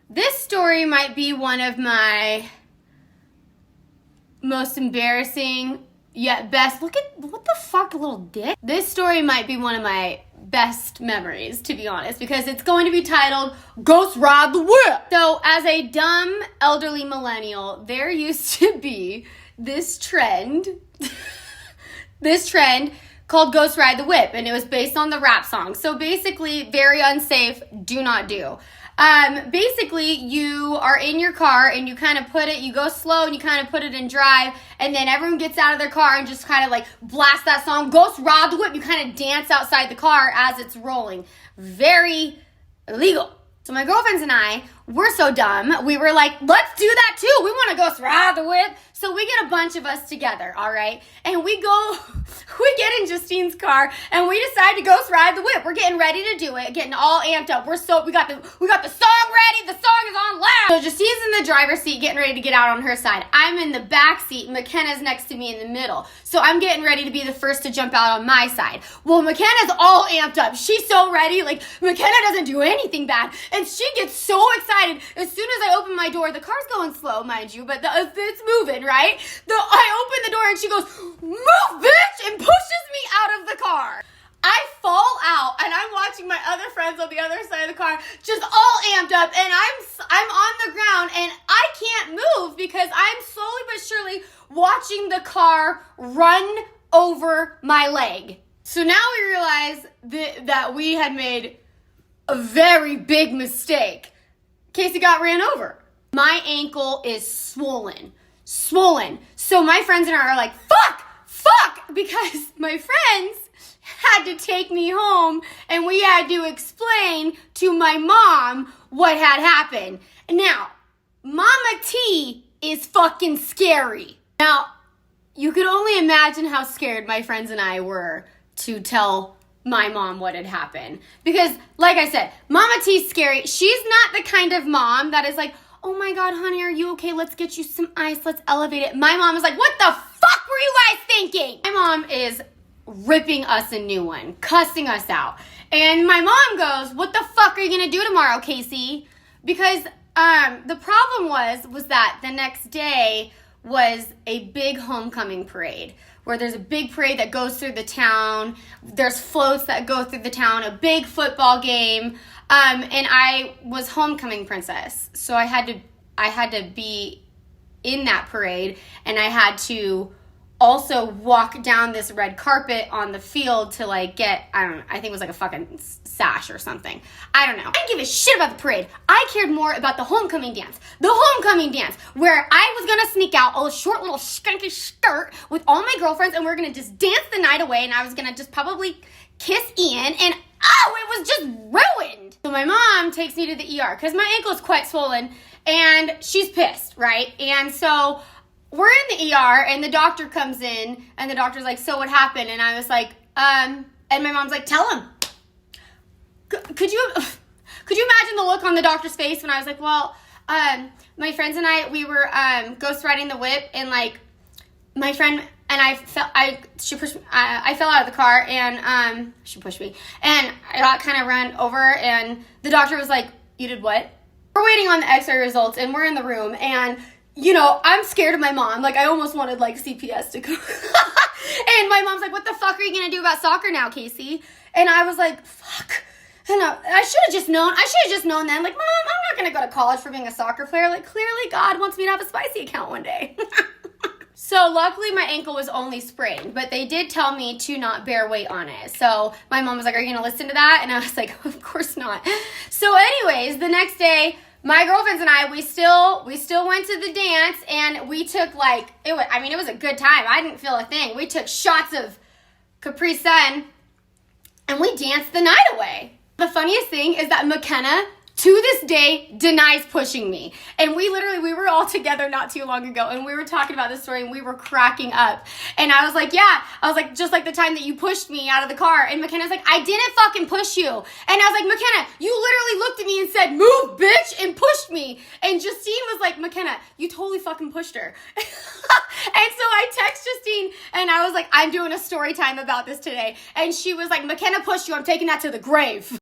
This story might be one of my most embarrassing yet best. Look at what the fuck, little dick. This story might be one of my best memories, to be honest, because it's going to be titled Ghost Ride the Whip. So as a dumb elderly millennial, there used to be this trend called Ghost Ride the Whip, and it was based on the rap song. So basically, very unsafe, do not do. Basically, you are in your car and you kind of you go slow and you kind of put it in drive, and then everyone gets out of their car and just kind of like blast that song, Ghost Ride the Whip. You kind of dance outside the car as it's rolling. Very illegal. So my girlfriends and I, we're so dumb. We were like, let's do that too. We want to Ghost Ride the Whip. So we get a bunch of us together, all right? And we get in Justine's car and we decide to Ghost Ride the Whip. We're getting ready to do it, getting all amped up. We got the song ready. The song is on loud. So Justine's in the driver's seat getting ready to get out on her side. I'm in the back seat. McKenna's next to me in the middle. So I'm getting ready to be the first to jump out on my side. Well, McKenna's all amped up. She's so ready. Like, McKenna doesn't do anything bad. And she gets so excited. As soon as I open my door, the car's going slow, mind you, but it's moving, right? I open the door and she goes, move, bitch, and pushes me out of the car. I fall out and I'm watching my other friends on the other side of the car just all amped up, and I'm on the ground and I can't move because I'm slowly but surely watching the car run over my leg. So now we realize that we had made a very big mistake. Casey got ran over. My ankle is swollen. So my friends and I are like, fuck, because my friends had to take me home and we had to explain to my mom what had happened. Now, Mama T is fucking scary. Now, you could only imagine how scared my friends and I were to tell my mom what had happened. Because, like I said, Mama T's scary. She's not the kind of mom that is like, oh my God, honey, are you okay? Let's get you some ice. Let's elevate it. My mom is like, what the fuck were you guys thinking? My mom is ripping us a new one, cussing us out. And my mom goes, what the fuck are you gonna do tomorrow, Casey? Because the problem was that the next day was a big homecoming parade where there's a big parade that goes through the town. There's floats that go through the town, a big football game. And I was homecoming princess. So I had to be in that parade, and I had to also walk down this red carpet on the field to like get, I don't know, I think it was like a fucking sash or something. I don't know. I didn't give a shit about the parade. I cared more about the homecoming dance. The homecoming dance where I was gonna sneak out a short little skunky skirt with all my girlfriends and we're gonna just dance the night away, and I was gonna just probably kiss Ian, and it was just ruined. So my mom takes me to the ER because my ankle is quite swollen and she's pissed, right? And so we're in the ER and the doctor comes in and the doctor's like, so what happened? And I was like, and my mom's like, tell him. Could you imagine the look on the doctor's face when I was like, well, my friends and I, we were ghost riding the whip, and like my friend and I fell out of the car, and she pushed me, and I got kind of run over, and the doctor was like, you did what? We're waiting on the x-ray results, and we're in the room, and you know, I'm scared of my mom. Like, I almost wanted, like, CPS to come. And my mom's like, what the fuck are you going to do about soccer now, Casey? And I was like, fuck. And I should have just known. Then. Like, Mom, I'm not going to go to college for being a soccer player. Like, clearly God wants me to have a spicy account one day. So, luckily, my ankle was only sprained. But they did tell me to not bear weight on it. So, my mom was like, are you going to listen to that? And I was like, of course not. So, anyways, the next day, my girlfriends and I, we still went to the dance, and we took it was a good time. I didn't feel a thing. We took shots of Capri Sun, and we danced the night away. The funniest thing is that McKenna, to this day, denies pushing me. And we were all together not too long ago, and we were talking about this story, and we were cracking up. And I was like, yeah. I was like, just like the time that you pushed me out of the car. And McKenna's like, I didn't fucking push you. And I was like, McKenna, you literally looked at me and said, move, bitch, and pushed me. And Justine was like, McKenna, you totally fucking pushed her. And so I text Justine, and I was like, I'm doing a story time about this today. And she was like, McKenna pushed you. I'm taking that to the grave.